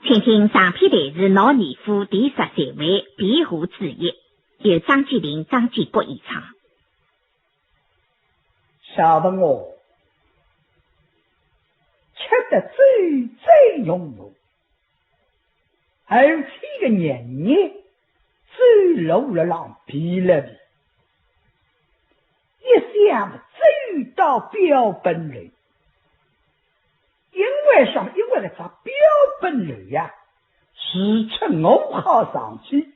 请听上篇台是老年夫第13回庇护之一，由张继林、张建国演唱。小朋友，吃得最用我，而且个年年最露了浪皮了皮，一向最到标本里。因为什么？因为那个标本里呀，时出我好上去，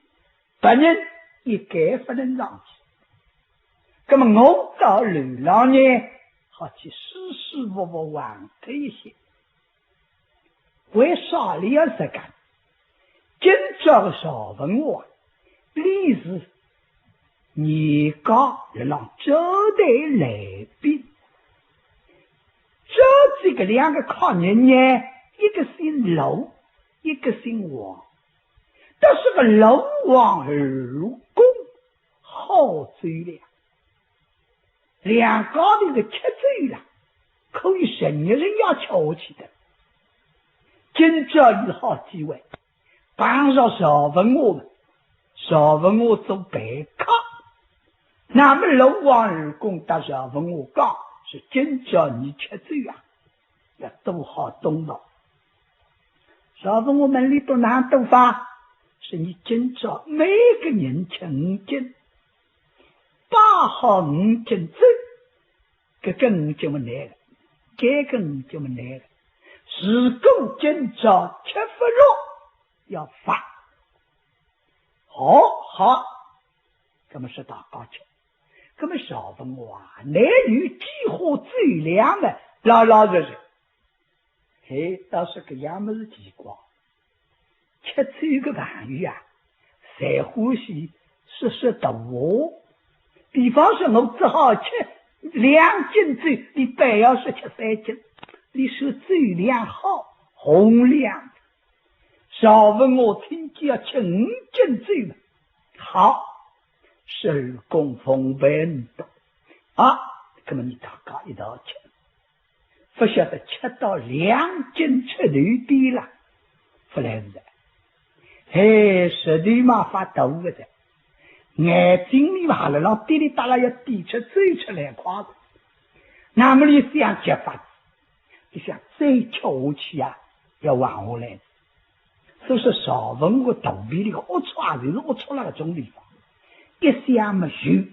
别人一概不能上去。那么我到流浪呢，好去舒舒服服玩这一些。为啥你要这干？今朝个小朋友啊，历史年高了让周代来宾。这个两个靠人呢，一个姓楼，一个姓王，都是个楼王二公，好嘴了。两个那个吃嘴了，可以生人要瞧起的。今朝有好机会，帮上小朋友们，小朋友做白客，那么楼王二公到小朋友讲。是今朝你吃嘴啊，要多好懂了。小朋友们里头哪懂法？是你今朝每个人吃5斤，把好5斤走，这个5斤么来了，这个5斤么来了。如果今朝吃不落，要罚。好，那么是大家吃。那么小朋友啊，男女几乎最凉的，老实，倒是个样么子奇怪。吃嘴个朋友啊，谁欢喜说大话？比方说，我只好吃2斤嘴，你不要说吃3斤，你说嘴凉好，红亮。小朋友听见要吃5斤嘴嘛，好。手工奉陪啊，那么你大家一道吃，不晓得吃到2斤吃头的了，不来是的，实体嘛发抖的的，眼睛里嘛了让滴里哒啦要滴出嘴出来夸的，那么你想吃法，你想再吃下去啊，要往下来，所以说小朋友肚皮里龌龊啊，就是龌龊那个种地方。一向没有，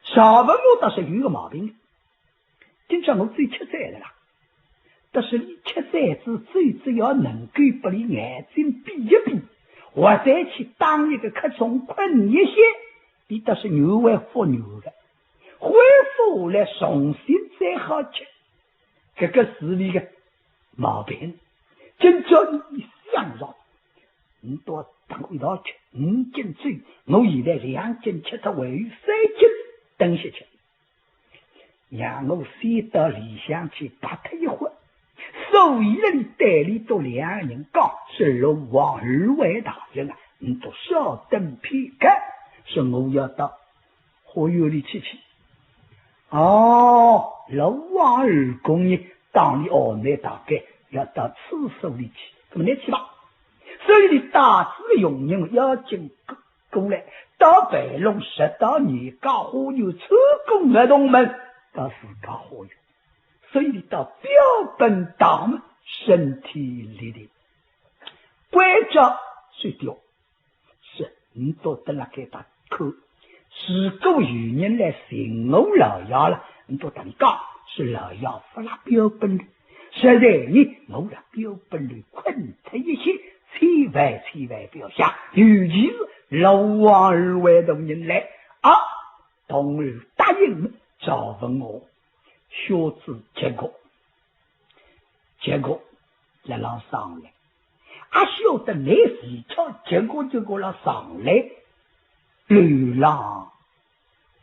小朋友倒是有个毛病。今朝我最吃菜的啦，但是你吃菜子最要能够把你眼睛闭一闭，或者去当一个客中困一些，你倒是牛为复牛的，恢复来重新再好吃，这个是你的毛病。今朝你想上。你多当一道吃5斤嘴，我现在2斤吃它为3斤等下去，让我先到里乡去把他一会，所以了你代理都2个人讲是楼王2位大人啊，你都稍等片刻，说我要到花园里去。楼王2公呢，当你内大概要到厕所里去，那么你去吧。所以你大致用人要进宫来，到白龙10到年家花园出宫儿童们到自家花园，所以你到标本大门身体力行，关照睡掉是你都得了给他看，如果有人来寻我老爷了，你都等讲是老爷发了标本里，实在你我了标本里困他一些。千万不要想，尤其是楼王2位同人来啊，同儿答应找问我，小子结果来让上来，晓得来时巧，结果了上来，流浪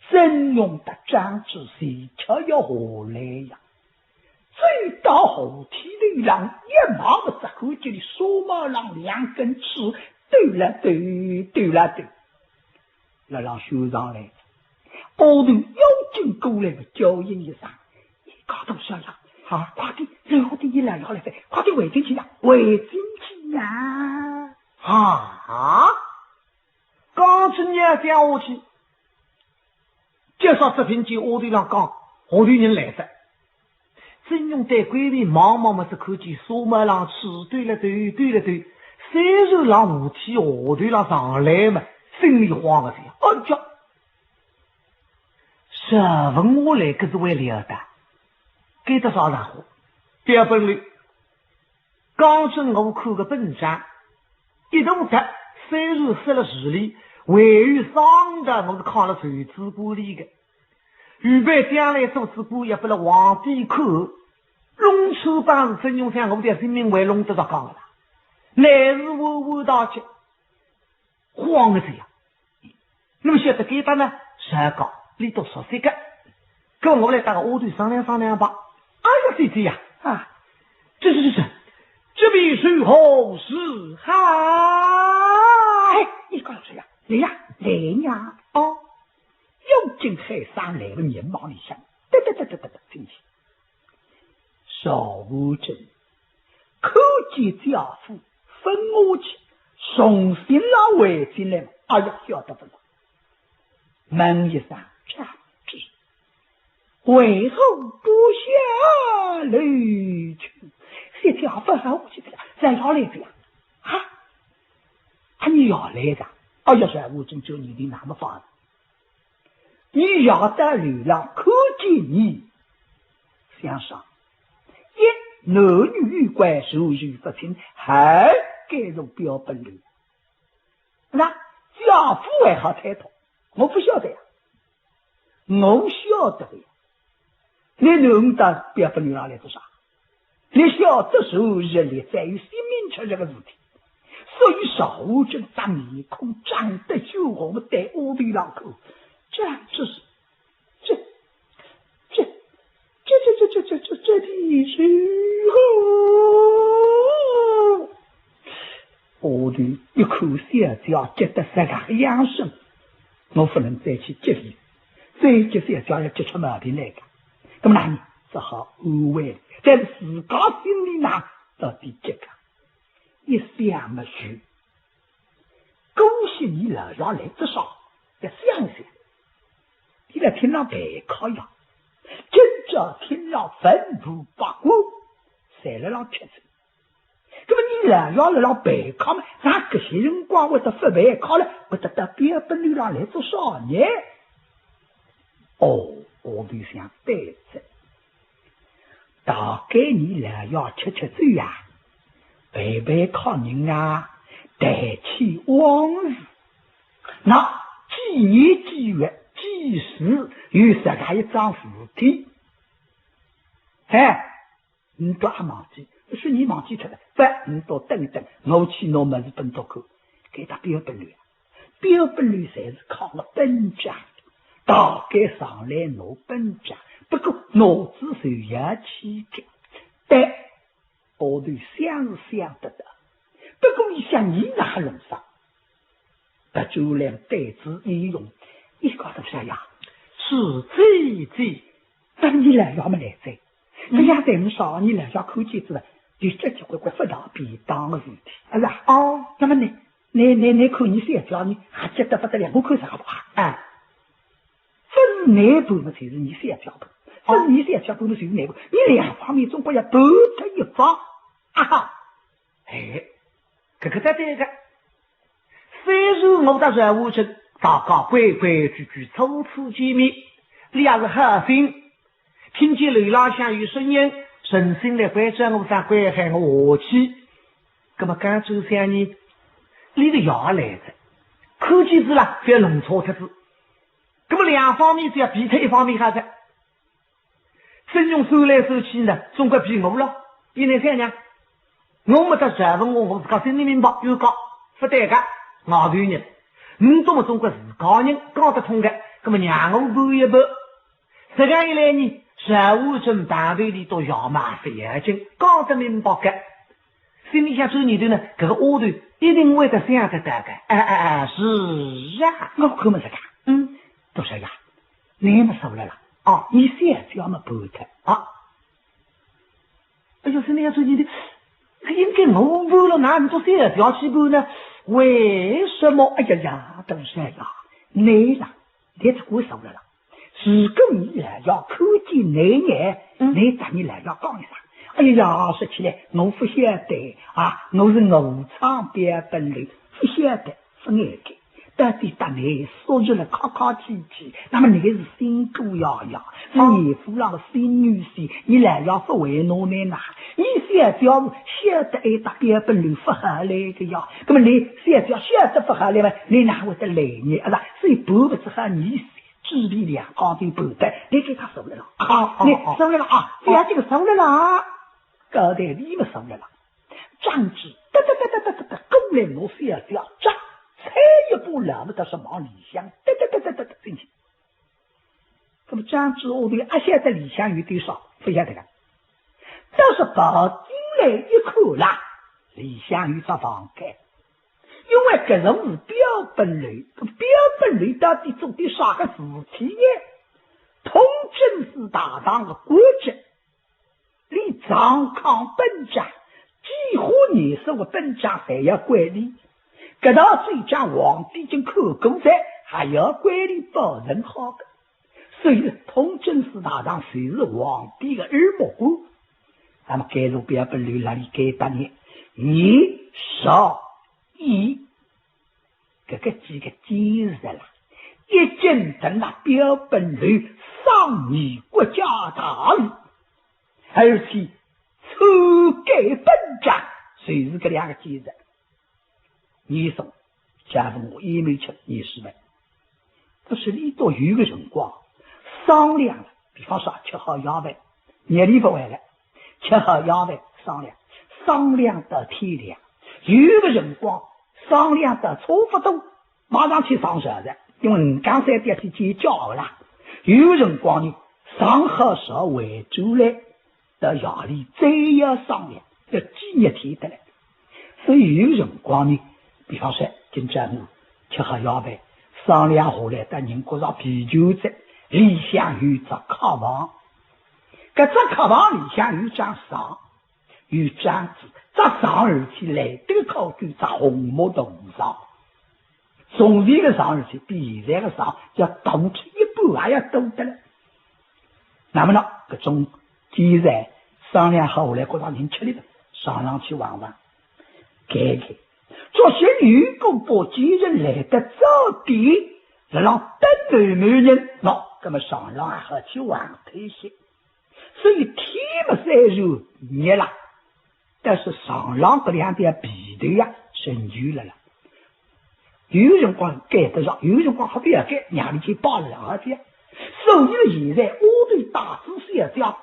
真用的张之时巧要何来呀？最到后天流浪一毛的只看见你手毛上2根刺对了对，来让修上来，后头妖精过来的叫应一声，高头小呀，好，快点，然后的一来，快点围进去呀，围进去呀！啊！刚去年讲下去，介绍这瓶酒，我对上讲，我对人来着。真用在闺蜜忙忙么是看见沙漠上去对了对对了对，虽然让舞梯下对了上来嘛，心里慌了这样。哦叫，十分我来可是为了的，给多少然后，第二本里，刚正我看个本章，一动的虽然失了视力，位于上的我是看了锤子玻璃的。预备将来做次故也不了皇帝看，龙出帮是真用像我的生命为龙得到讲了，乃是我大去慌了这样。那么晓得给他呢？谁讲你都说这个，跟我来打个我队商量商量吧。哎呀，姐姐呀啊，这必须好事好。哎，你告诉呀，来呀，来呀，哦。又进海上来了，面貌里想，得，听起。邵武镇可见家父分我去，送新郎回进来，哎呀，晓得不啦？门一上站直，为何不下来去？这家父还我去的，咱要来的呀？啊，你要来的？哎呀，邵武镇就你的那么法子。你要在流浪可见你想上一男女关系与不清，还该入标本流。那家父还好猜透，我不晓得呀，我晓得的呀。你能到标本流浪来做啥？你晓得受日力在于生命吃这个事体，所以少无这张面孔长得羞红在屋里浪口。这是这的时候，我的一口香蕉结得这个样生，我不能再去接你，再接香蕉要结出毛病来的。那么呢，只好安慰，在自家心里呢，到底这个一想么去，恭喜你了，让来至少要想想。你在天上背靠呀，真正天上坟土八卦，晒了让吃吃。那么你来要让背靠嘛？那个些人光我的发背靠了，我得到别本流浪来做少年。哦，我就想对着，大概你来要吃吃醉呀，背背靠人啊，带起往事，那几年几月。即使有这个一张字体，你都还忘记，是你忘记出来，不，你都等等，我去拿么子本多口，给他标本率，标本率才是靠了本家，大概上来拿本家，不过脑子是有气的，但我都想得的，不过你想你哪弄上，那就连对子应用。你搞得啥呀？是这，但你来要么来这，这样等少你来要口气子，就这就会不大便当的事体。哎呀，哦，那么你看你谁叫你还觉得不得了？我看啥不好？不是内部的才是你谁叫的，不是你谁叫的就是内部，你两方面总归要斗得一方。这个虽然我的任务中。大家规规矩矩初次见面，你也是好心，听见楼浪向有声音，顺心来关照我上关喊我下去。那么刚走三年，你的药来着，科技子啦，不要弄错特子。那么两方面只要比他一方面还在，真用手来手去呢，总归比我了。因为这样，我们的学问我自家心里明白，有讲不对个，我对人。你多么中国自家人讲得通的，那么让我补一补。这样一来呢，任务中团队里都要麻烦眼睛，讲得明白的。心里想做你的呢，这个屋头一定会得想得到的。是啊，我可没这个。多少呀？你们说了啦？你先要么补他。哎呦，是那样做你的，应该我搬了哪做三条去搬呢？为什么？哎呀，都是呀，你啦，你这过手了啦。如果你来要看见内眼，你找你来要讲一声。哎呀，说起来我不晓得啊，我是武昌边本人，不晓得不爱的。到底当你说出来客客气气，那么你是辛苦呀呀，是年夫让新女婿，你来要不为难呢呐？你现在要晓得爱打边本人不合来的呀，那么你现在要晓得不合来嘛，你哪会得来呢？啊，所以不不只和你智力两高的不得，你给他收来了啊，你收来了啊，两这个收来了，高头你们收来了，张子哒哒哒哒哒哒，公来我现在要张。才一步了不得是往里乡，得进去。那么这样子，我对阿现在李香有多少不晓得了。但是跑进来一看啦，李香有这房间，因为这人是标本类，标本类到底做的啥个事情呢？通政司大堂的国职，离张康本长几乎20个本长还要管理。搿道最讲皇帝经看过在，还要管理保人好的，所以通政司大堂就是皇帝的耳目官。那么该入标本率那里该当年你少一这个几个今日啦，一经等那标本率上议国家大事，而且初改本长谁是这两个今日。你说假如我也没吃20万，可是你都有个辰光商量了，比方说吃好药饭，年里不回来，吃好药饭商量到天亮，有个辰光商量到差不多马上去上学的，因为你刚才得去接教啦，有个辰光呢上好少回主来到夜里再要商量，要几日天得来，所以有个辰光呢比方说今朝我吃好药饭商量下来到人国上啤酒在里向有只客房，搿只客房里向有张床有张子，这床而且来得考究只红木头床，从前的床而且比现在的床要大出一半还要多得了。那么呢搿种既然商量好下来国上人吃力的上上去玩玩看看，这些女工把几人来的早点让等男人喏，那么上浪还好去玩这些，所以天不晒热热了，但是上浪这两点皮头呀生就了，有辰光盖得上，有辰光还不要盖，让你去包了而且所以现在我对大字写这样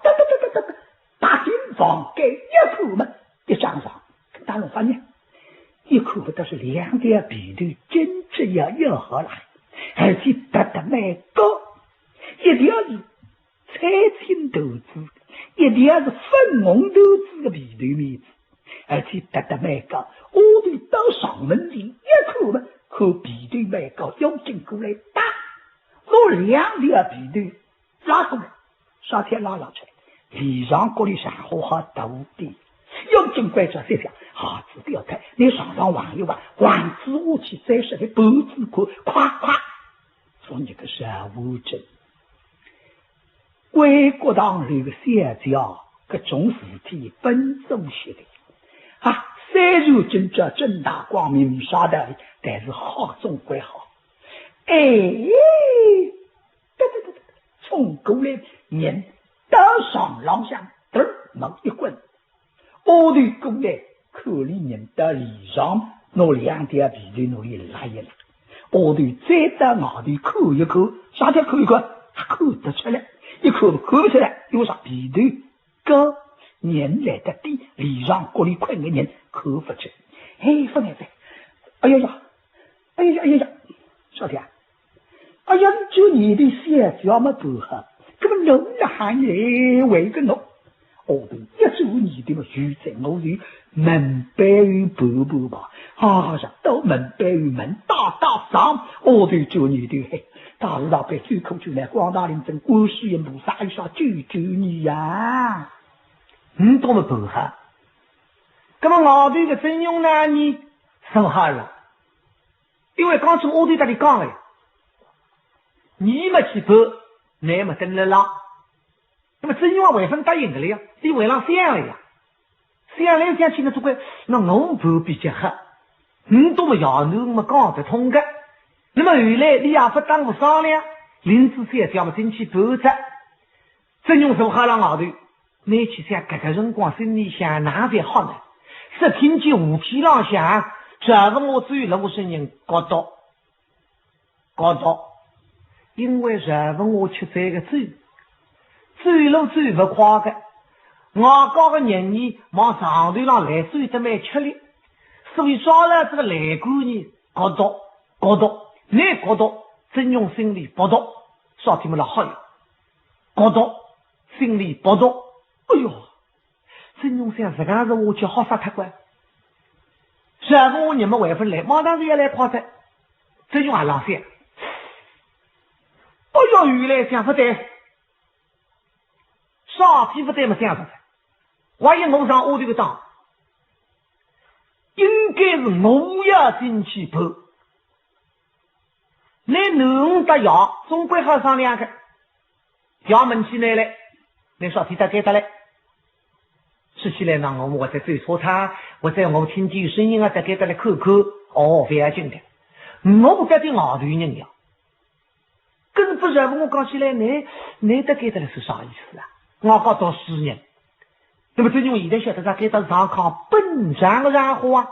大进房盖一口嘛一张上大龙发现一口不都是两点皮头真正要好了，而且得蛮高，一条是彩青豆子，一条是粉红豆子的皮头面子，而且得蛮高，我对到上门里一口嘛口皮头蛮高，用劲过来打我两条皮头拉过来，上天拉出来，里上锅里上火好多点，用劲拐着这条好子不要开，你上上玩一玩，玩子武器再是的脖子夸夸说你个傻无真。归国党里的写教各种事体本宗学的啊，虽如今这正大光明杀的，但是好中归好。从过来人到上浪上嘚猛一棍，我的过来可怜人到里上拿两条皮头拿里拉一拉，我的再到外头抠一抠，啥叫抠一抠？抠得出来，一抠抠不出来，因为啥皮头高，人来得低，里上锅里困个人抠不出。分开哎呀，少天，哎呀，就你的写脚么不好，根本弄了喊你为个弄。我的一做你的嘛，就在我的门白于伯伯吧，呀，都门白于门大上，我的做你的嘿，大日大白最口出来，广大灵真观世音菩萨一下救你呀！多么不好，那么我队的阵容呢，你受害了，因为刚才我对这里讲了，你没去跑，你没登了浪，那么阵容为分答应的了呀，你为了想了呀，想来想去呢，这个那我跑比较好，你都没要你没讲得通的，那么后来你也不耽误商量，林子山叫我进去跑着，阵容受害了我队。你去想这个辰光心里想哪才好呢？是听见虎皮浪响，这个我最老声人觉得，因为这个我吃这个最老最不快的，我高个人呢往上头上来水得蛮吃力，所以抓了这个来过呢，觉得你觉得真用心里不懂，说听不了好呀，觉得心里不懂。哎呦，真用想这个是我就好杀他关，这个我你们为分来，马上就要来夸他，真用还老些。哎呦，原来想不对，啥皮不对嘛想不对，万一我上我这个当，应该是我要进去跑，你能得药，总归好上两个，衙门去来了，你说替他给他来。吃起来呢，我在追错他，我在我听见声音啊，再给他来看看，哦，非常精的，我在对外头人呀，更不然我讲起来，你得给他来是啥意思啊？我讲到10年，那么这种现在晓得他给他上康本上的然后啊，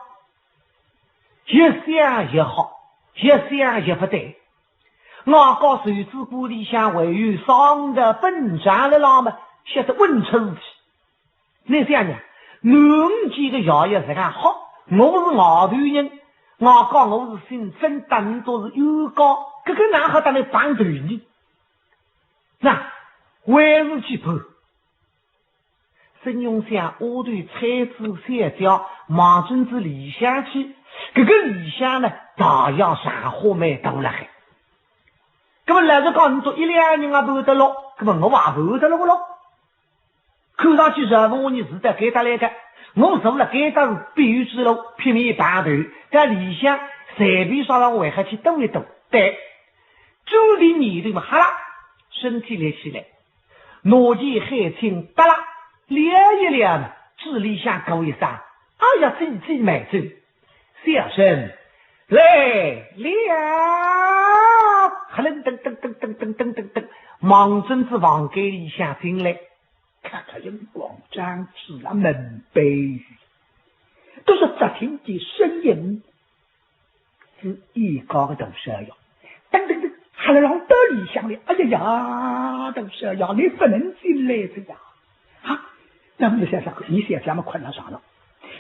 越想越好，越想越不对。我讲手指玻璃箱位于上的本上的那么晓得问出去。你想呢？能几个药也是干好，我是外头人，我讲我是姓曾，当都是有高，这个哪好当来反对呢？那还是去跑。孙永祥我对才子下交马尊子理想去，这个理想呢，照样上火没多了还。那么来个讲你做1、2年啊不得了，那么我也不得了不咯？看上去任务你是在给他来的，我受了给他是必须之路，拼命반对，但理想随便说让我为何去动一动，对，注定你的嘛哈啦，身体来起来，脑筋海清哒啦，练一练，智力想高一上，哎呀，自买走，小声来了，哈楞噔噔噔噔噔噔噔噔，忙真子往给理想进来。看看人光张起了门杯，都是只听见声音，是一高的都是要，噔噔噔，还来让得理想的，哎呀呀，都是要，你不能进来的呀！啊，那么你想想，你想咱们困难上了，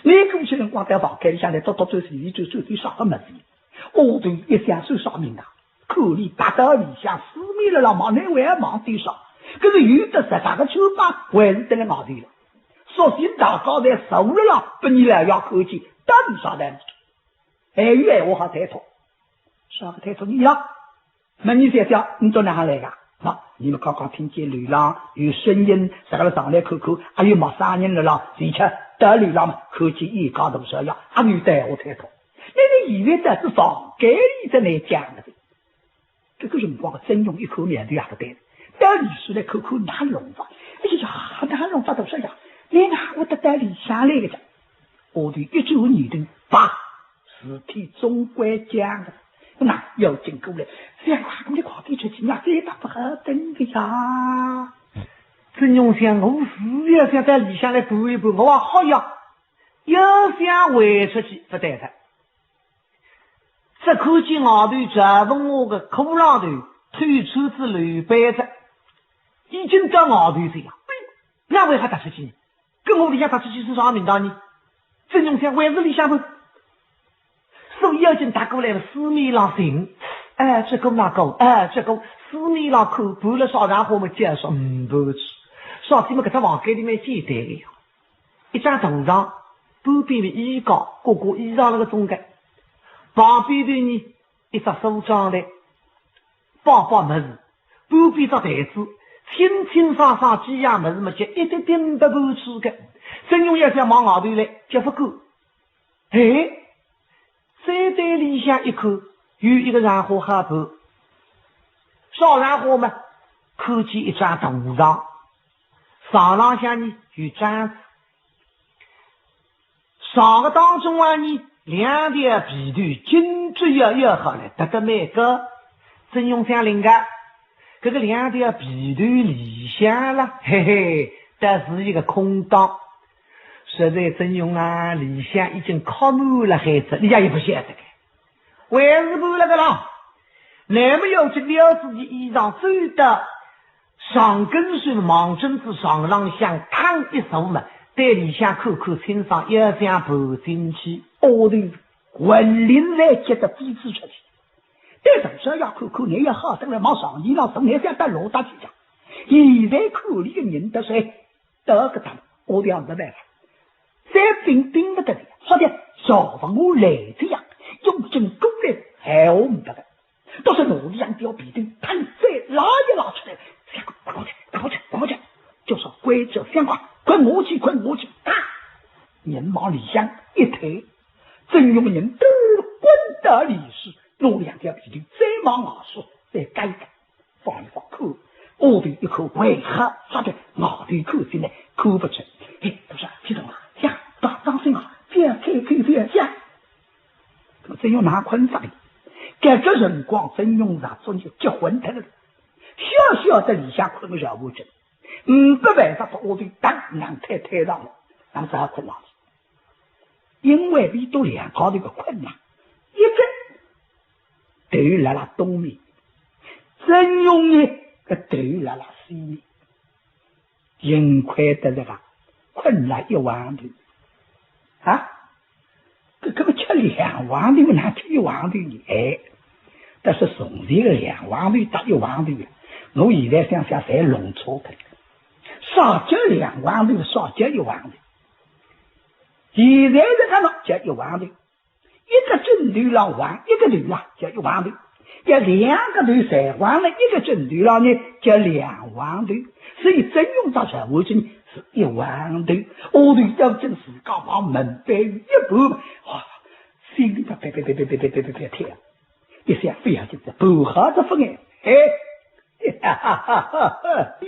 你过去人光在房间里向来到最是你就最少个门子，我对一想是啥名啊？可你达到理想4米了，忙内外忙对上。可是有的18个球棒还是等在外头了，索性大高在收了了，不你来要口气，当啥的？还有闲话好抬头，啥个抬头你了？那你想想，你到哪行来的？啊，你们刚刚听见流浪有声音，啥个上来看看，还有没啥人了啦？而且得流浪嘛，口气一高都这样，还有带我抬头。你以为这是房间里在来讲的？这个辰光真用一口面对也不对。到理书来口口哪弄法？哎呀，哪弄法都这样，你哪我得带理下来的？我的一九年的爸，事体总归讲的，那要经过来，这样我的快点出去，那这大不好等的呀。真用想我是要想在理下来补一补，我话好呀，要想回出去不对的。这口气外头这问我个口浪头推车子流白子。已经到外头这样，那为何打出去？跟我理想打出去是啥名堂呢？真用想还是理想不？所以要紧打过来了，4米浪行，哎，这个那个，哎，这个4米浪口补了少，然后我们介绍，不去，少天们给他房间里面简单的呀，一张头上，半边的衣高，个个衣裳那个中间，旁边的呢一只手掌的，包么子，半边只台子。清清爽爽几样么子么就一点点的不吃的，曾用也想往外头来接不够，哎，再对里向一口有一个然后哈头，少然后嘛，看见一张图上，上浪向呢有章子，上个当中啊呢两条皮头紧追要好了，得每个曾用相领个，这个两条皮头里向了，嘿嘿，这是一个空档。实在真用啊，里向已经靠满了孩子，你家也不晓得的。为是不那个了？那么有这料子的衣裳走的上根水忙针子上浪向烫一手嘛，在里向口口清爽，要想跑进去，我的魂灵来接的彼此出去。但是这要口口你也好等了往上衣裳送来想到罗大去讲，现在口里的人的谁得个他我的样子办法。再顶不得的，好的，小房我来这样用尽功力，还我不得，都是努力让掉皮筋，他再拉一拉出来，快去，就说规则相关，快我去，啊！人往里向一推，真用人都滚到里时，弄两条皮筋，再往外说，再改改，放一放口，我的一口为何啥的我的口进来口不成？哎，都是听懂了。大张声啊，这样下，那么真用拿捆上的，这个辰光真用啥做就结婚他了，小的里下困个小物证，不办法把我的当让太上了，那么啥困难？因为比都两高的一个困难，一个对于来了东面，真用呢个对于来了西面，幸亏的这个困难1万头。啊，这么吃2万头，哪吃1万头呢？哎，但是从这个2万头到1万头，我现在想想才弄错的，少交2万头，少交1万头。现在是看到交1万头，一个针头上还，一个头啊交1万头，要2个头3万了，一个针头上呢交2万头，所以真用到社会上是1万头，我对要真是刚往门背一步，哇，心里边别跳，一想非要就是不好的风哎，哈哈哈哈，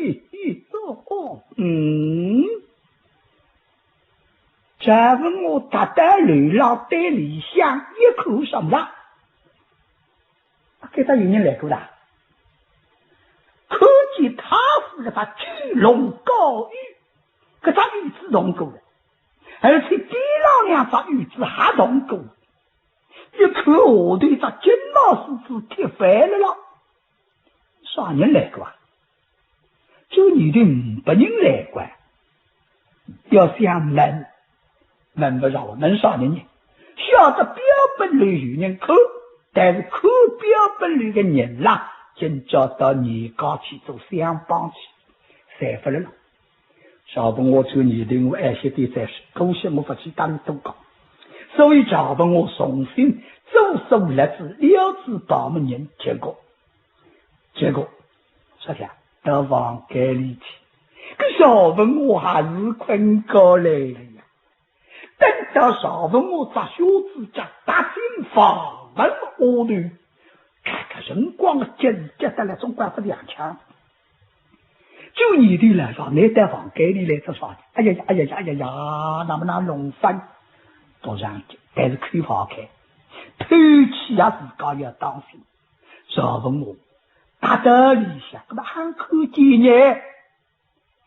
这问我大带流浪带理想一口什么了？给他有人来过的，可见他是个他巨龙高玉。可他玉子同过了，而且地上2只玉子还同过，一看我对这金毛狮子踢翻了了。啥人来过啊？就你的500人来过，要想问不着我问啥人呢？晓得标本里有人看，但是看标本里的人啦，今朝到你家去做相帮去，谁不了？小朋我这年龄我爱惜的在是，可惜我不去当多高，所以小朋我重新做手日子了子把门人结果说下到房间里去，可小朋我还是困过来了呀。等到小朋我在小子家打进房门屋里，看看人光的紧接得来总管不2枪。就你的来说，你在房间里来做啥？哎呀，那么那弄翻都上去，但是开房开，偷气呀，自家要当心。小问我打到里向，那么还看见呢，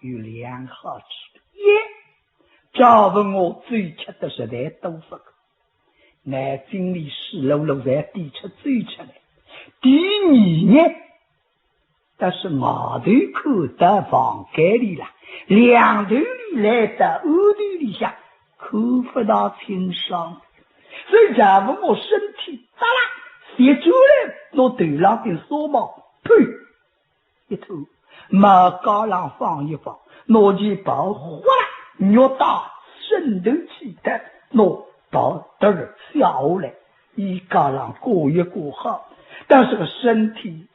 有2好处：一，小问我最吃的实在都不够，眼睛里湿漉漉在滴出嘴出来；第二呢。但是外头看到房间里了，2头里来的，5头里下看不到清爽，所以假如我身体咋啦，写出来，我头上的梳毛，呸，一头，马高上放一放，我就把哗啦，尿到渗透气的，我到这儿下来，一高上过一过好，但是个身体。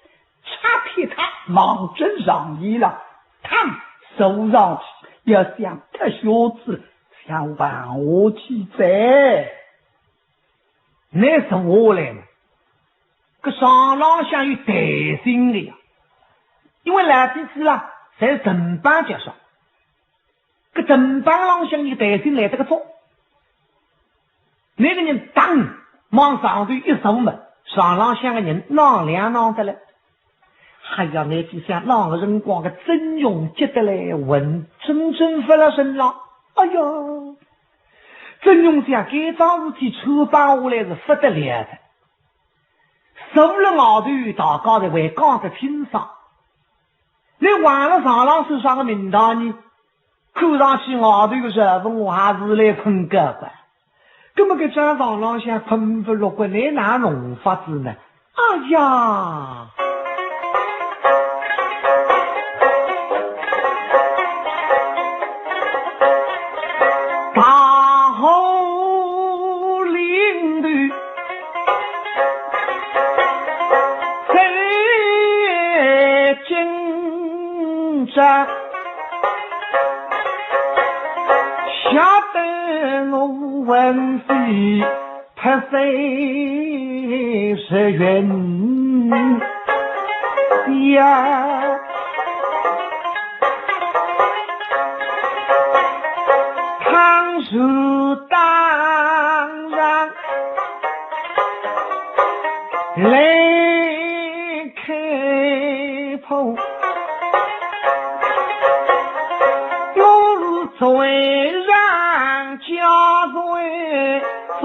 擦皮他忙针上衣了，烫手上去，要想特小子想往我去在，那是我来嘛？个上浪向有带心的呀，因为来这次啦，在正班介绍，个正班浪向有带心来这个做，那个人当往上头一手门，上浪向的人啷两啷的嘞。还要那就像那个人光个真勇接得来问真发了身上，哎呦，真勇想给张事体出版下来是不得了的，受了外头大家的为讲的清爽，你忘了上浪手上的名堂呢，看上去外头的人问我还是来困个关，根本个家上浪想困不落关，你哪弄法子呢？哎呀！晓得我问题他谁是缘呀？唐书当然来开铺。虽然家罪总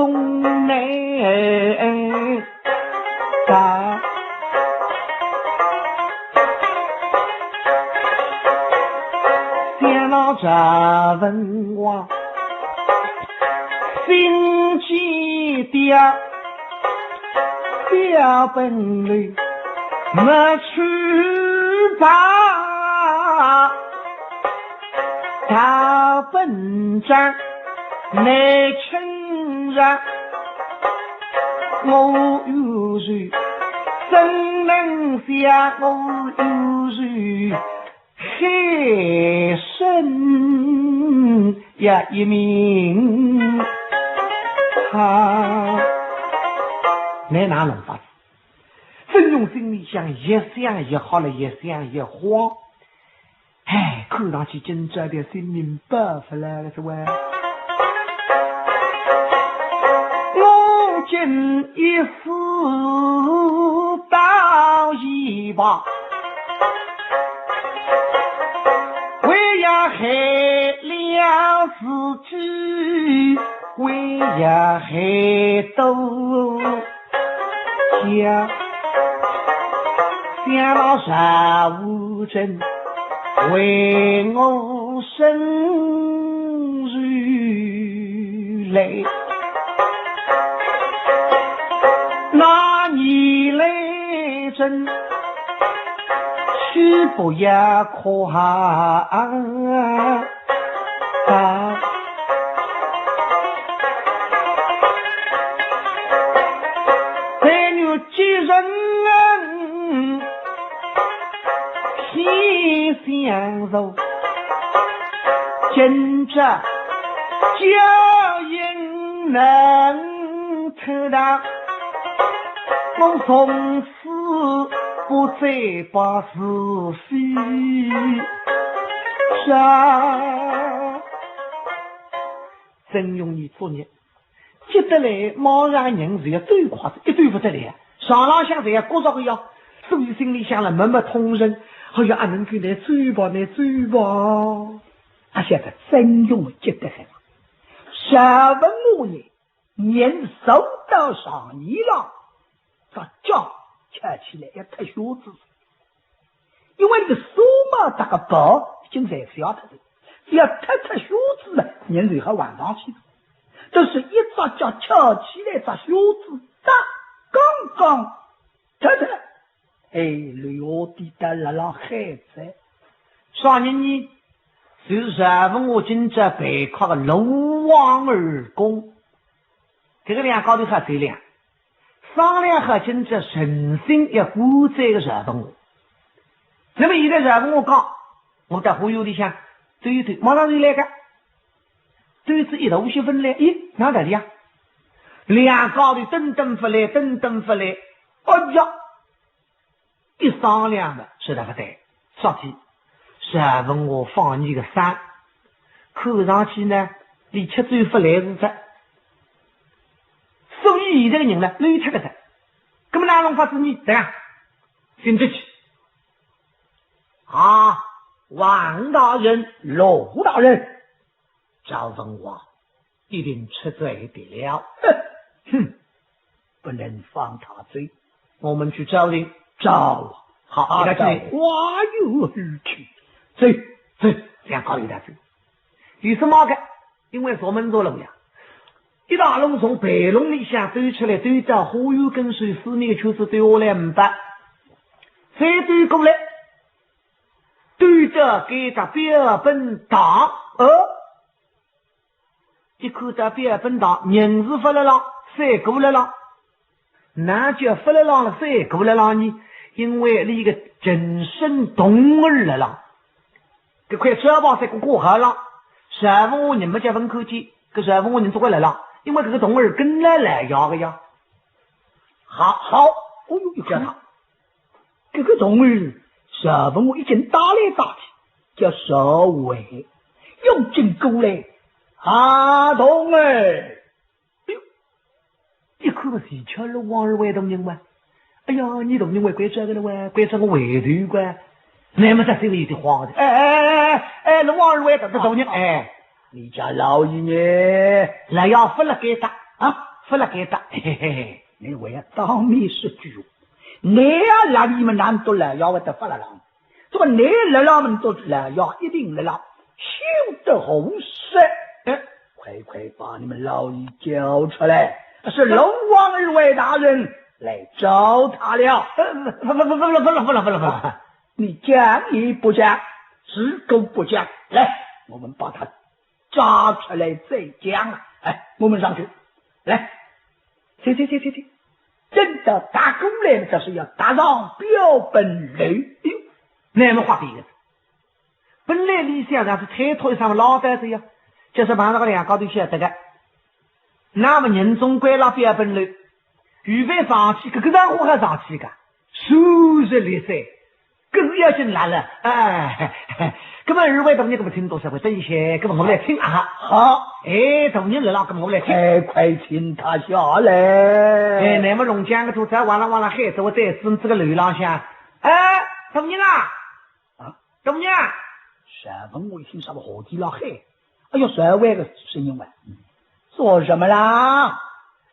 内大，想到这文化心机的标本里没去吧大本章内承认我有罪，怎能想我有罪？黑身呀一名好，你哪弄法子？真用心里想，一想一好了，一想一慌。哎，看上去真这点心明白出来了是吧？我今一死到一把，为呀害了自己，为呀害都想了啥无真。为我生如泪，那你来真须不也可才女几人心相守，今这交应能特大，我从此不再把是非杀。真用你作孽，接得来贸然人是要最夸张，一对不得来，上浪向这各着个要，所以心里想了默默通人。哎呀，俺能给你追吧，你追吧！俺现在真用接得很。下文我呢，年收到上你了，把脚吃起来要特羞耻，因为这个手嘛，这个包已经在小特的，只要特羞耻呢，年最好晚上去的。这是一只脚吃起来，这羞耻打刚刚特。哎，刘地的那老孩子，上年你就是问我今这背靠个龙王二公，这个两高头还这两，商量和今这神心要负责个热问我。那么现在热问我讲，我在忽悠里想对一对，马上就来个，对此一头些分来，咦，哪来的呀？两高的噔噔发来，噔噔发来，哎呀！一商量的是那个对，说起是问我放你个山，看上去呢，离七嘴发来是这，所以这个人呢，累出个的，那么哪种法子你怎样？先进去啊！王大人、罗大人，赵文王一定吃罪的了。哼，不能放他罪，我们去招人。招好，他的花有而去。走，这样高一点走。有什么个？因为锁门做龙呀，一大龙从北龙里下走出来，对着火油跟水四面就是对我来500，再对过来，对着给他标本打，一看到标本打，人是发了浪，晒过了浪，那就发了浪了，晒过了浪呢？因为你一个真身动儿了浪，这块车包在过河浪，15人没结婚口气，这15人做过来浪，因为这个动儿跟来要的呀。好，哦哟，叫他这个动儿15已经打来打去，叫守卫用劲过来，动儿，一看是瞧了王二位动人哇！哎呀，你动人为怪这个了哇，怪这个围头怪，那么在这里的慌的，那王二位这动人，你家老爷呢？来要分了给他分了给他，嘿嘿嘿，你为了当面说句，你呀让你们难都来要我得发了浪，这么你来了们都来要一定来了，羞得红色，快把你们老爷叫出来，是龙王二位大人来找他了。分了，你讲也不讲，只够不讲，来，我们把他抓出来再讲。我们上去，来，去，真的打工来了，这是要打上标本垒。那么话第一个，本来李先生是抬头上老呆子呀，就是把那个两高头写这个，那么人中归了标本垒。预备上去，这个让我还上去个，30岁，可是要进来了，根本二位同学根本听多少回，等一些，根本我们来听好，同学来了，根本我们来听，快请他下来，那么龙江个土在完了孩子，我在这个流浪下，同学同学，山峰我一听什么火地了嘿，哎呦，3万个声音喂，说什么啦？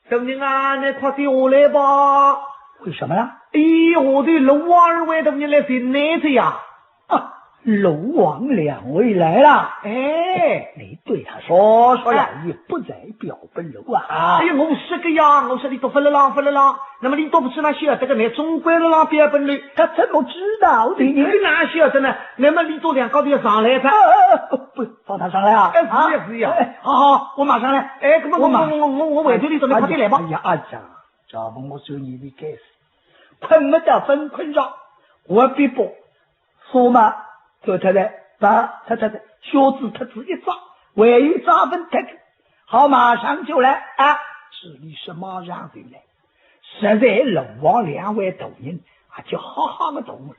同学你快给我来吧！为什么啦？我对龙王二位同学来寻哪子呀？龙王2位来了。你对他说了，也不在标本了啊！我是个呀，我说你都分了浪，那么你都不知道晓得个那中国的浪标本了，他怎么知道的？你哪晓得呢？那么你都两高头要上来噻？不放他上来啊！是呀，好，我马上来。我委托你，快点来吧。赵文我说你的该死，困没得分困上，我必不说嘛。太小子他自己抓，唯有抓分太太，好马上就来这里是马上就来，实在龙王2位动人就好好的动了，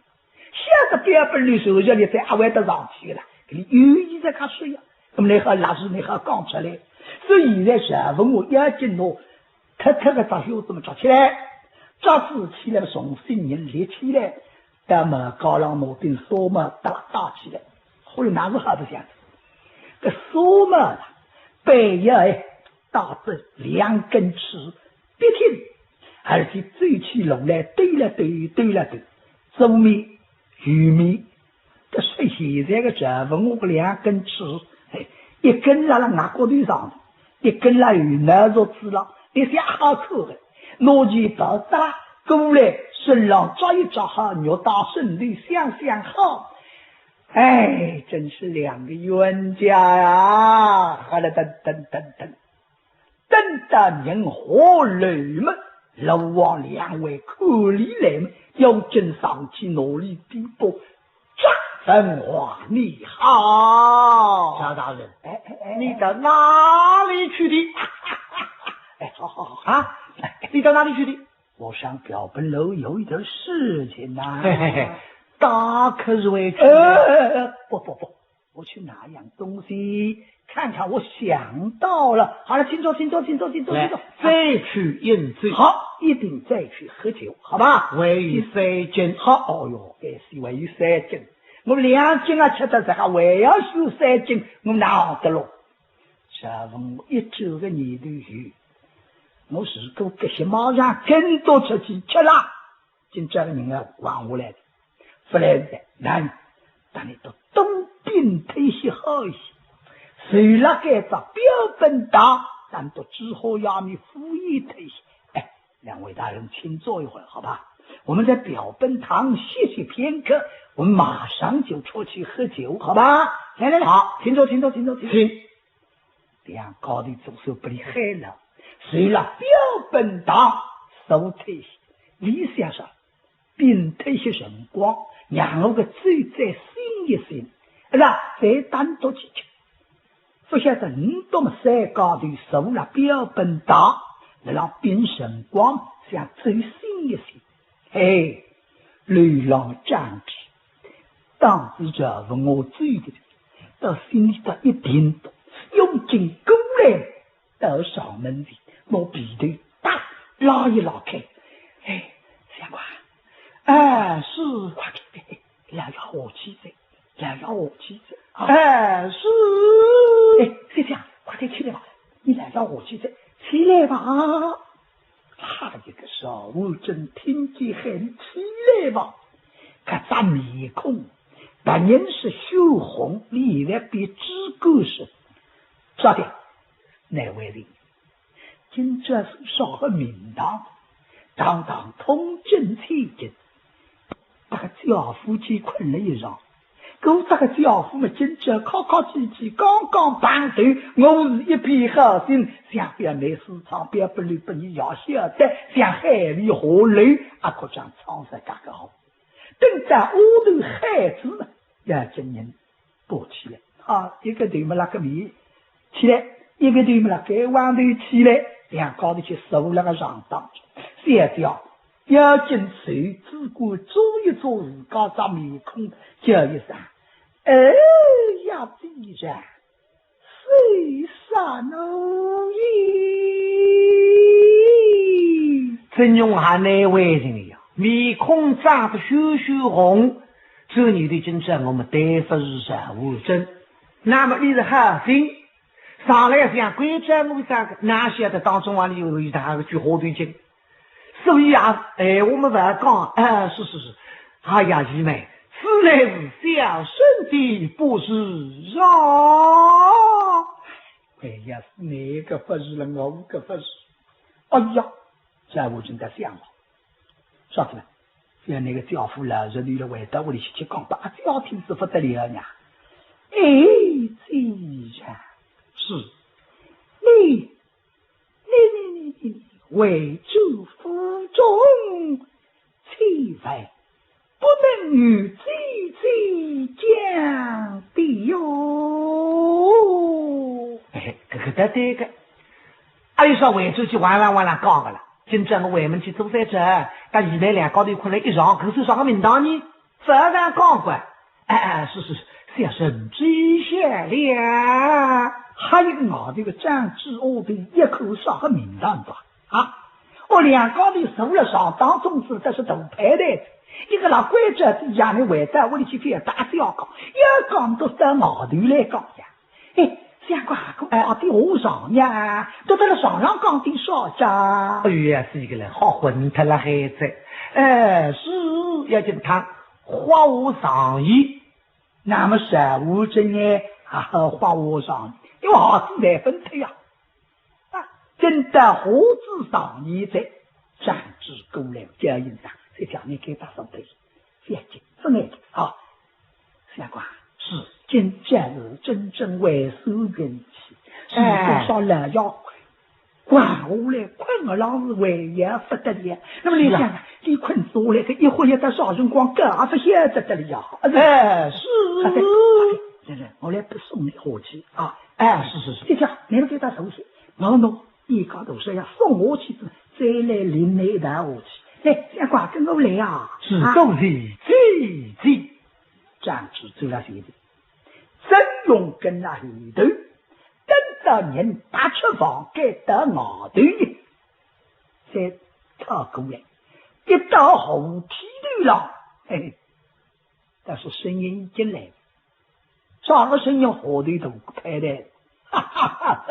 现在标本的时候这里才还得上去了，给你有意在看水呀，那么你和那是你和讲出来，所以在山峰我眼睛喏，他个抓小子们抓起来，抓死起来送新人立起来。那么高浪脑顶索嘛打起来，后来哪是好的想这索嘛背也打着2根刺别停，而且走起路来对了，周面玉面这是现在个这文我2根刺，一根拉了牙骨头上，一根拉有那着刺了，你想好口的拿起刀打过来身上抓一抓好，肉大身里想好，真是2个冤家呀！等到人火雷们，龙王2位可怜来们，要真上去努力地步，抓本华你好，贾大人，哎你到哪里去的？哎，好啊，你到哪里去的？我上表本楼有一点事情呐、嘿嘿嘿，大可是为去。不，我去拿样东西，看看我想到了。好了，请坐。来，再去饮醉。好，一定再去喝酒，好吧？为于3斤。好，哦哟，该是为有3斤，我2斤啊吃得这个，还要收3斤，我哪得了？这问我一周个年头鱼，我如果这些马上更多出去吃了，今这个人啊还下来的，不然的难，但你到东边退些好一些。谁了该找标本大，但都只好要你敷衍退些。哎，两位大人，请坐一会儿，好吧？我们在表本堂歇息片刻，我们马上就出去喝酒，好吧？来，好，请坐。请。这样高的总是不厉害了。谁了标本大，手退些，理想上并退些辰光，让我个嘴再醒一醒，是吧？再单独去吃。不晓得你多么山高头受了标本大，让变辰光想走醒一醒。哎，雷浪战士，当时这问我醉的，到心里头一点多，用尽功来到上门里，我鼻头打拉一拉开。哎，相公，是快点，来要火气噻，是。哎，先生，快点起来吧！你来到我去这，起来吧！他一个少妇真听见喊起来吧，看咱面孔，但人是羞红，脸来比指骨是。说的，哪位领？今这是少个名堂，堂通正气劲，那个教夫妻困了一上。我这个教父们今朝考几几，刚刚办对，我是一片好心，想表妹市场表不离不你要晓得，想海里河流，可将创世干个好。等在屋头孩子们，要今年多起来，一个头没那个米起来，一个头没那个碗头起来，两高头去收那个上当，现掉。要进水只顾做一做自家这面孔，叫一声呀必然谁杀奴役？真用下那位人呀，面孔长得羞红，这女的今朝我们对付是啥无真？那么你是好心上来想规则我三个，哪晓得当中里有一大个句话对劲。所以我们不要讲，是，哎呀，姨妹，此乃是小生的不是哎呀，是哪个不是了，我个不是。哎呀，这我正在想了，说起来，像那个教父老是你的回到屋里去讲吧，这要听是不得了呢。既然是你为主府中，岂为不能与妻讲的哟？对个，你说为主去完了讲个了，今朝我为门去做在这，但现在两高头困来一上，可是上个名堂呢，自然讲过。是，小生知晓了。还有我这个长治我的一口上个名堂吧。我两高头受了上当种子，这是头牌的，一个老规则底下的围在屋里去给打小讲，要讲都到毛头来讲呀。相公的和尚呀，都到了上讲的少家。哎呀，是一个人好混他了孩子。是要进堂花无上衣，那么神无真呢？花无上衣，因为好子来分配呀。真的何止上衣在战之过来交印上，这叫你给他上对，先进真爱相公是今朝是真正为首运气，是多少人要管我来困了老是为也不得了。那么你想啊，你困死我来，这一会儿得啥辰光，干不晓得得了呀？哎，是。我来不送你回去啊！哎，是。这家你们给他收起，我弄一高头说要送我去，再来领那一台下去。来，相公跟我来啊！是东西，这站住走了谁的？真用跟那里头，等到人打出房给到外头呢，再靠过来，一到后梯头了，嘿嘿，但是声音已经来了。啥个声音后头头拍的？哈哈哈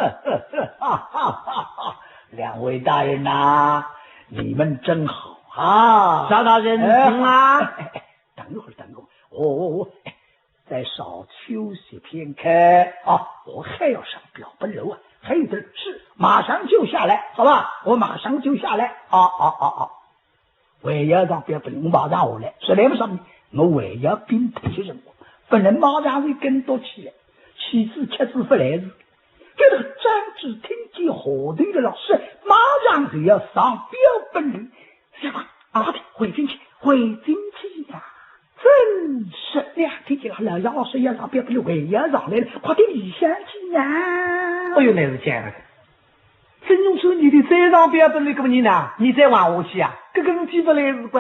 哈哈哈！两位大人呐，你们真好啊！赵大人啊，等一会儿，我再少休息片刻啊！我还要上表本楼啊，还有点事，马上就下来，好吧？我马上就下来啊！我要上表本楼，我马上下来，实在不上我还要并不去任务。不能马上就跟多起来，妻子吃子不来日。这个张志听见后头的老师马上就要上标本了，小光快点回进去呀！真是呀，听见了老师要上标本了，我也要上来了，快点理想去呀！哎呦，那是这样的。真用说你的再上标本了，那么你呢？你再往下去啊？这个记不来日不？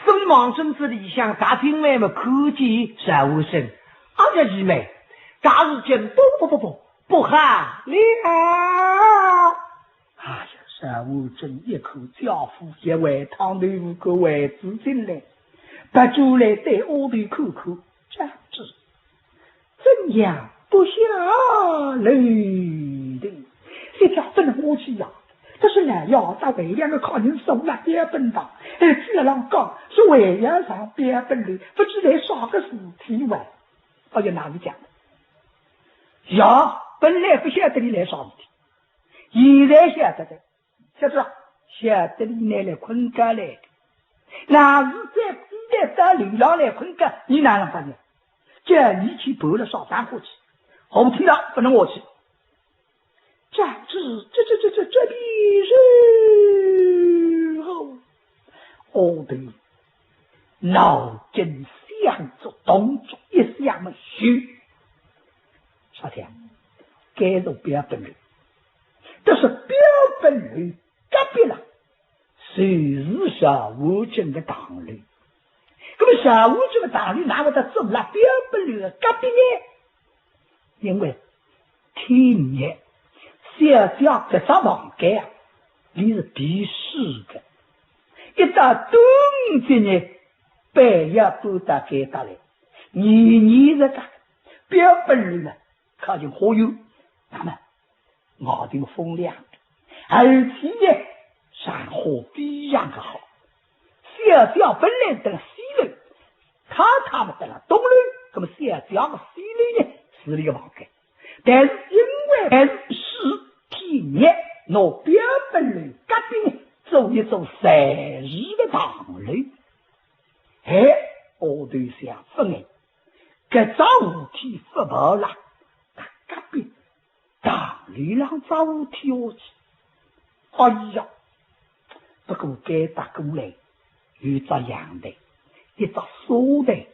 孙莽政治理想大厅外嘛，科技实务生，俺家姨妹，大日间不喊了。哎呀，实务生一口家父一碗汤豆腐个位子进来，把酒来在屋里口这样子，怎样不下泪的？这条不能我去呀！这是俺要到北两个考人送了标本的，这郎讲是为要上标本的，不知来耍个事体玩。我就哪里讲的？呀，本来不晓得你来耍事体，现在晓得的，晓得你来困觉来的，那是在古代到流浪来困觉，你哪能发现？叫你去拨了上山过去，后天了不能我去。这里是后，我的脑筋想着动作一想么虚，啥天该做标本人，这是标本人隔壁了，谁是小吴镇的党人？那么小吴镇的党人哪个他做了标本人隔壁呢？因为听日小小这上房间啊，你是必须的。一到冬天呢，半夜不打给打来，你这个标本人呢，靠近火油，那么我的风凉的，而且呢，山河比样的好。小本来等西路，他们等了东路，那么小的西路呢是那个房间，但是因为是体验拿标本人隔壁做一种赛事的堂类，我对想分哎，这早五天不跑了，隔壁堂里让早五天下去，哎呀，不过该打过来，有只阳台，一只锁台，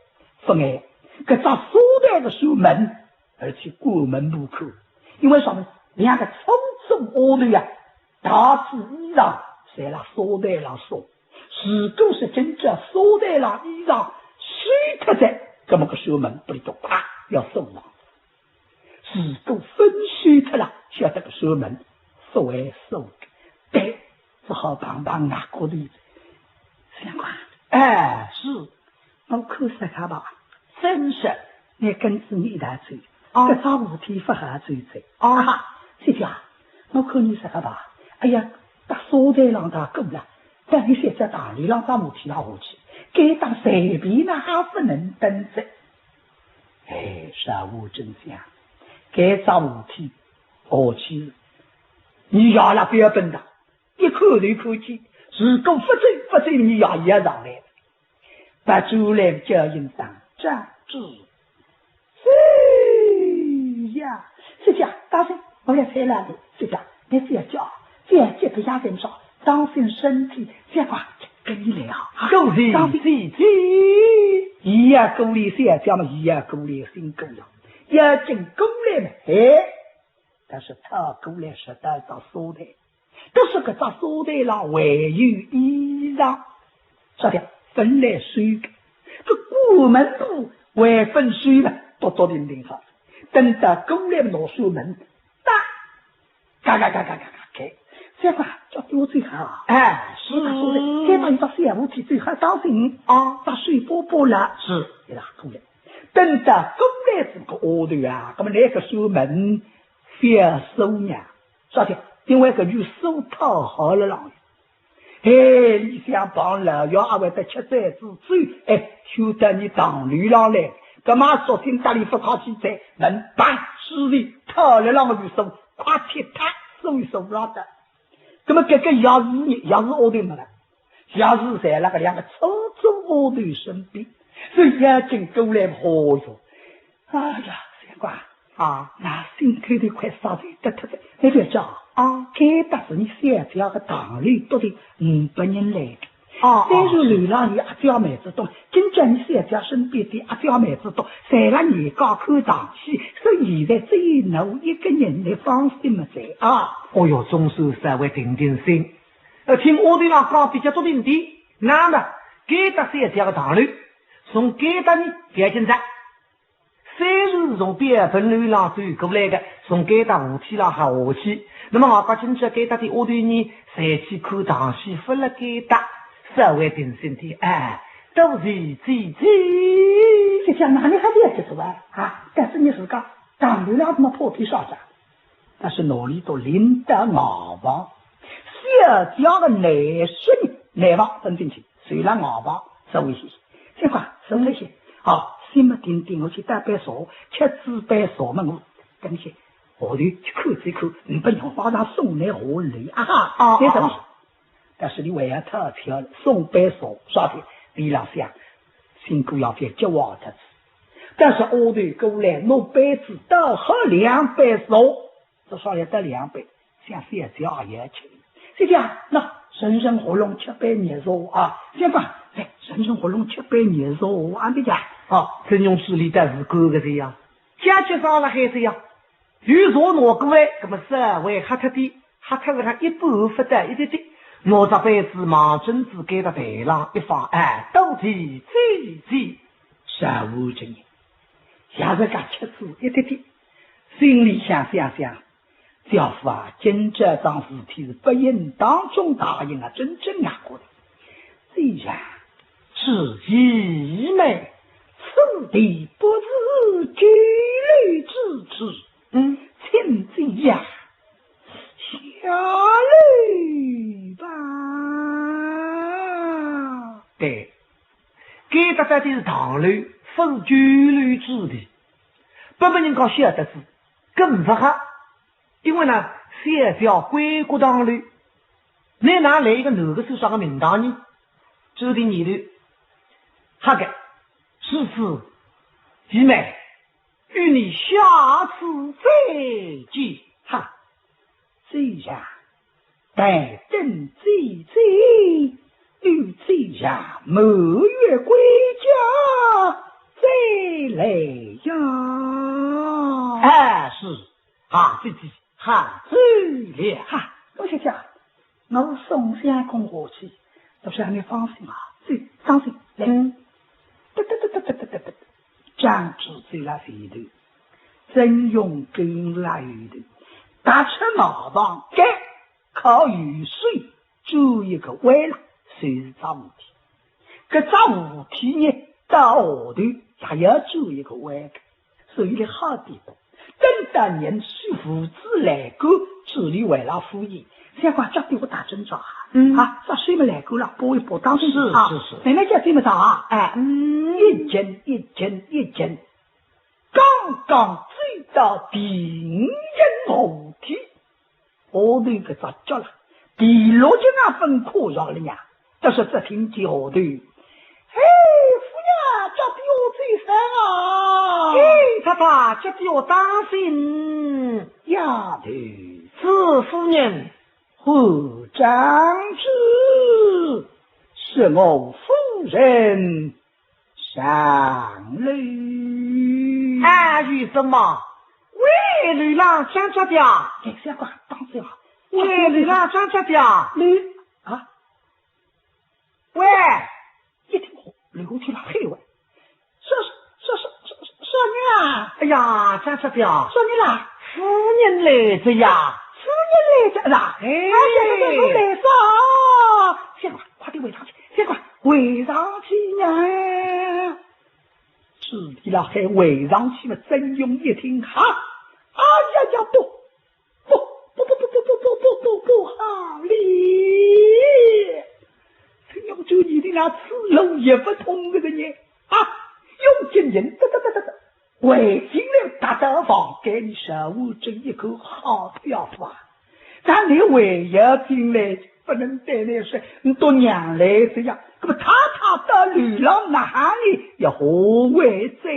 分哎，这只锁台的守门，而且关门不可，因为什么？两个匆匆下头呀，大致衣裳在那锁台上说，如果是真正锁台上衣裳水特在，这么个守门不里头啪要送上；如果分水特了，晓得个守门收还收的，对，只好帮拿过的。相公，是，我可是看吧，真是，你跟着你来走，这上五天不好走走啊。这家，我看你啥个吧？哎呀，打锁在让他够了，但你现在大里让他母亲下去，该当随便那还不能等着。实务真相，该上五天下去，你要了标本的，一看就看见，如果不走，你也上来，把主来叫应当站住。呀，这家大声。我来猜了，这家你只要叫个家人说，当心身体，这话跟你来啊！恭喜当心喜喜，一夜鼓励三家嘛，一夜鼓励新工了，要进攻来嘛，哎，但是他过来时代到苏台，都是个在苏台上还有衣裳，说的分来水的，这古门路还分水嘛，多多零零哈，等到过来拿书门，嘎嘎嘎嘎嘎嘎开，这话叫多最好，哎，是苏台，再把一把小武器最好当心啊，把水波波了，是，给他过来。等到过来这个下头啊，那么那个书门非要收呀，啥的？因为个就收讨好了啦。哎，你想帮老幺阿为的吃菜之罪，哎，就得你当女郎来，干嘛昨天大里不靠起在门把势力讨了那个就收，快替他收一收不了的。那么这个要是下头没了，要是在那个两个抽中下头身边。所以眼睛过来好哟，哎呀，三官啊，那心头的快烧的得特的，你别讲啊，该打是你三家的堂里多的500人来的，再说流浪的阿娇妹子多，今朝你三家身边的阿娇妹子多，在了年高看上去，所以现在只有侬一个人来放心么在啊。哦哟，总是稍微定定心。听我对上讲比较多定的，那么给他三家的堂里。从给他呢改进在，虽是从别本流浪走过来的，从给他武器上下去，那么我把今朝给他的我对你才去看堂媳妇了给他，稍微定心的，哎，都是这讲哪里还得这个啊？但是你是讲当流浪怎么破皮上着？但是哪里都领得熬房，小家的内孙内房分进去，虽然熬房稍微些。这话是那些好，心么定定，我去打杯茶，吃纸杯茶嘛，我跟些后头去看这看，你不用马上送来河里啊哈，这什么？但是你为了他漂送杯茶，啥的，李老乡辛苦要在接话他，但是后头过来弄杯子倒喝2杯茶，至少要得2杯，像现在也要吃。这样那人参活龙7杯热茶啊，先吧。人参活龙7杯热茶，俺的家真用势力但是哥哥这样，家去上了还这样，有茶拿过来，那么稍微喝他的，喝他给他一半不得一点点，拿着杯子忙针子给他台上一放，哎，都急，上午这年，下次干吃醋一点点，心里想，教父啊，今这桩事体是不应当中答应啊，真正啊过的，虽然。是一枚此地不是举律之志，请这样下律吧。对，给大家的是堂律，不是举律之地，不被人搞晓得是更不好，因为呢，先叫归国堂律，你哪来一个哪个手上的名堂呢？指定你的。好的，是此姐妹，与你下次再见。哈，这样待朕这与这样某月归家再来呀。哎，是啊，这哈这了哈，我想讲，我送相公下去，都是让你放心啊，最放心来。张之最了前头，真用跟来头，打出马房，该靠雨水做一个歪了，随是找问题。这找问题呢，到下头也要做一个歪的，所以呢好点多。等到人师父子来过，这里为了敷衍。相关家对我打针照啥水没来够了，拨一拨当时是，妹妹家对么着啊？哎，一针，刚追到敌人后体，我那个咋叫了？第6斤分科要了呀，但是这听见后头，嘿，夫人家对我最深啊！嘿，太太家对我当心，丫头，是夫人。胡长子，是我夫人上路。哎，有什么？喂，女郎张家的，哎，相公，当心啊！喂，女郎张家的，吕啊，喂，一听话，吕公听了黑问，少女啊！哎呀，张家的，少女啦，夫人来着呀！夫人来着啦！哎，我来上，相公，快点围上去，相公，围上去呀！知你了还围上去嘛？真勇一听，哈！哎呀呀，不好哩！真勇就你的那此路也不通的人啊！用尽人得，为尽了大刀房，给你手握这一口好票房。但你唯有进来不能带来说你多娘来这样，那么他的女郎哪里要何为再